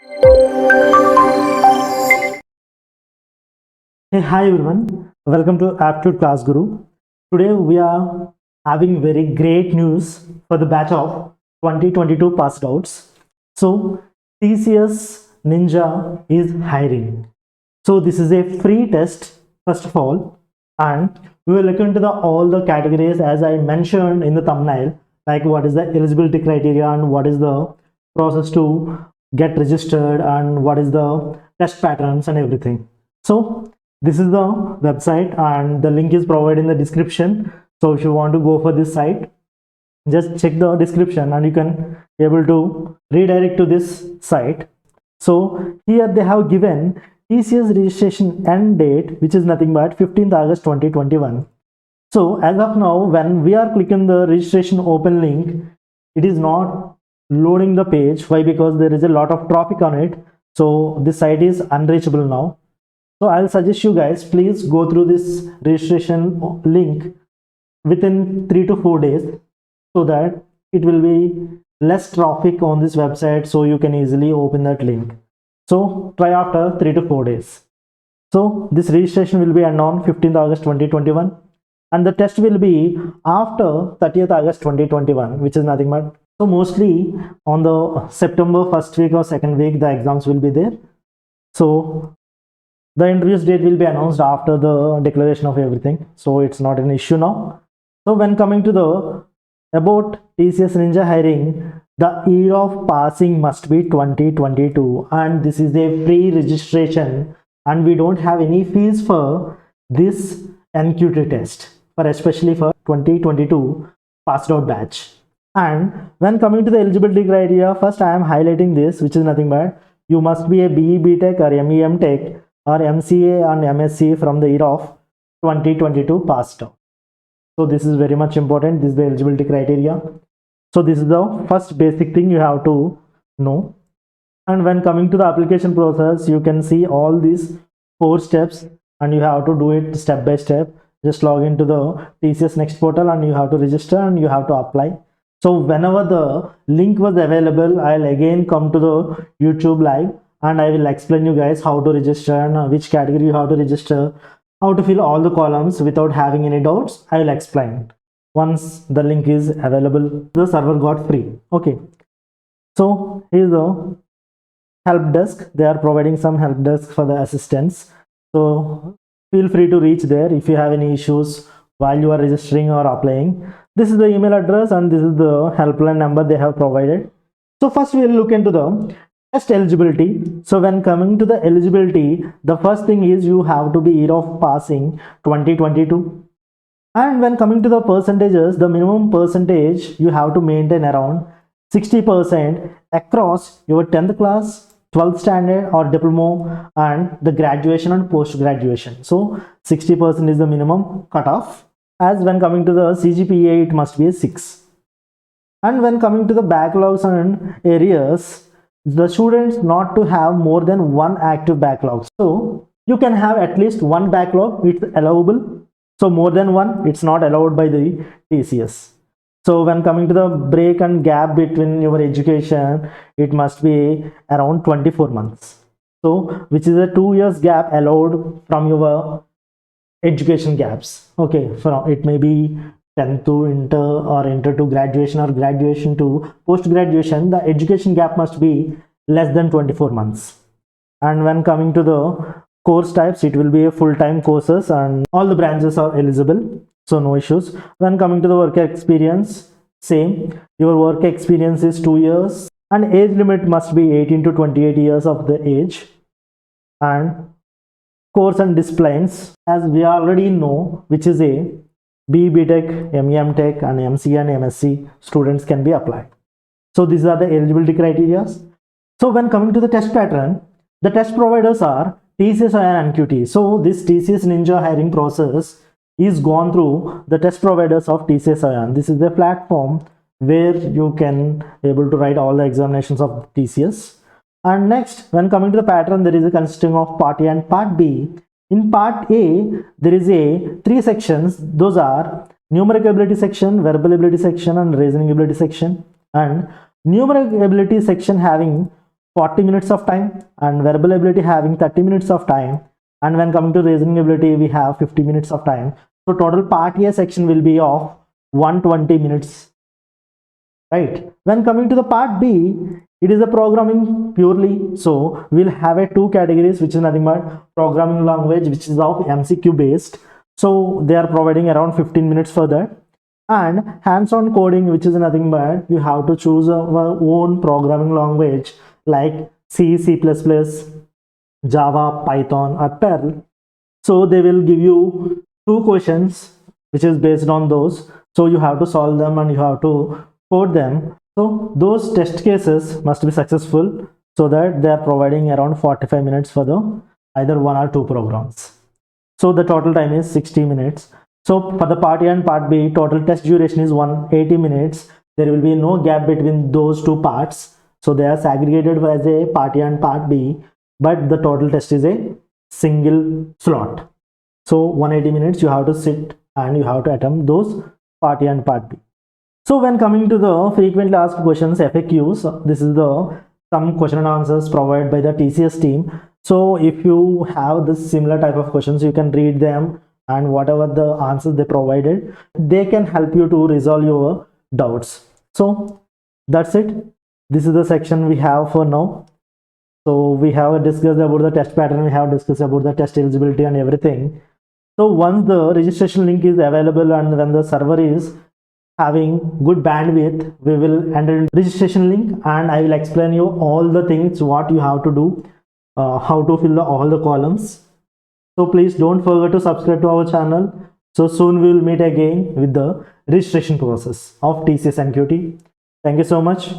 Hey, hi everyone. Welcome to Aptitude Class Guru. Today we are having very great news for the batch of 2022 passed outs. So TCS Ninja is hiring. So this is a free test first of all, and we will look into the all the categories as I mentioned in the thumbnail, like what is the eligibility criteria and what is the process to get registered and what is the test patterns and everything. So this is the website and the link is provided in the description. So if you want to go for this site, just check the description and you can able to redirect to this site. So here they have given TCS registration end date, which is nothing but 15th August 2021. So as of now, when we are clicking the registration open link, it is not loading the page. Why? Because there is a lot of traffic on it. So this site is unreachable now. So I'll suggest you guys, please go through this registration link within 3 to 4 days so that it will be less traffic on this website, so you can easily open that link. So try after 3 to 4 days. So this registration will be on 15th August 2021 and the test will be after 30th August 2021, which is nothing but, so mostly on the September first week or second week the exams will be there. So the interviews date will be announced after the declaration of everything, so it's not an issue now. So when coming to the about TCS Ninja hiring, the year of passing must be 2022 and this is a free registration and we don't have any fees for this NQT test, for especially for 2022 passed out batch. And when coming to the eligibility criteria, first I am highlighting this, which is nothing but you must be a BE BTech or MEM Tech or MCA and MSc from the year of 2022 passed out. So this is very much important. This is the eligibility criteria. So this is the first basic thing you have to know. And when coming to the application process, you can see all these 4 steps and you have to do it step by step. Just log into the TCS Next portal and you have to register and you have to apply. So whenever the link was available, I'll again come to the YouTube live and I will explain you guys how to register and which category you have to register, how to fill all the columns without having any doubts. I will explain once the link is available. The server got free. Okay, so here's the help desk. They are providing some help desk for the assistants, so feel free to reach there if you have any issues while you are registering or applying. This is the email address and this is the helpline number they have provided. So first we will look into the test eligibility. So when coming to the eligibility, the first thing is you have to be year of passing 2022. And when coming to the percentages, the minimum percentage you have to maintain around 60% across your 10th class, 12th standard or diploma and the graduation and post graduation. So 60% is the minimum cutoff. As when coming to the CGPA, it must be a 6. And when coming to the backlogs and areas, the students not to have more than 1 active backlog. So you can have at least 1 backlog, it's allowable. So more than 1, it's not allowed by the TCS. So when coming to the break and gap between your education, it must be around 24 months. So which is a 2 years gap allowed from your education gaps. Okay, so it may be 10th to inter or inter to graduation or graduation to post graduation. The education gap must be less than 24 months. And when coming to the course types, it will be a full-time courses and all the branches are eligible, so no issues. When coming to the work experience, same, your work experience is 2 years and age limit must be 18 to 28 years of the age. And course and disciplines, as we already know, which is a BE BTech, MEM Tech and MCA and MSc students can be applied. So these are the eligibility criteria. So when coming to the test pattern, the test providers are TCS and NQT. So this TCS Ninja hiring process is gone through the test providers of TCS ION. This is the platform where you can able to write all the examinations of TCS. And next, when coming to the pattern, there is a consisting of part A and part B. In part A, there is a 3 sections. Those are numeric ability section, verbal ability section and reasoning ability section. And numeric ability section having 40 minutes of time, and verbal ability having 30 minutes of time, and when coming to reasoning ability we have 50 minutes of time. So total part A section will be of 120 minutes, right? When coming to the part B, it is a programming purely. So we'll have a two categories, which is nothing but programming language, which is of MCQ based. So they are providing around 15 minutes for that, and hands-on coding, which is nothing but you have to choose our own programming language like C, C++, Java, Python, or Perl. So they will give you two questions which is based on those. So you have to solve them and you have to code them. So those test cases must be successful, so that they are providing around 45 minutes for the either one or two programs. So the total time is 60 minutes. So for the part A and part B, total test duration is 180 minutes. There will be no gap between those two parts. So they are segregated as a part A and part B, but the total test is a single slot. So 180 minutes you have to sit and you have to attempt those part A and part B. So when coming to the frequently asked questions, FAQs, this is the some question and answers provided by the TCS team. So if you have this similar type of questions, you can read them, and whatever the answers they provided, they can help you to resolve your doubts. So that's it. This is the section we have for now. So we have discussed about the test pattern, we have discussed about the test eligibility and everything. So once the registration link is available and when the server is having good bandwidth, we will enter registration link, and I will explain you all the things what you have to do, how to fill all the columns. So please don't forget to subscribe to our channel. So soon we will meet again with the registration process of TCS NQT. Thank you so much.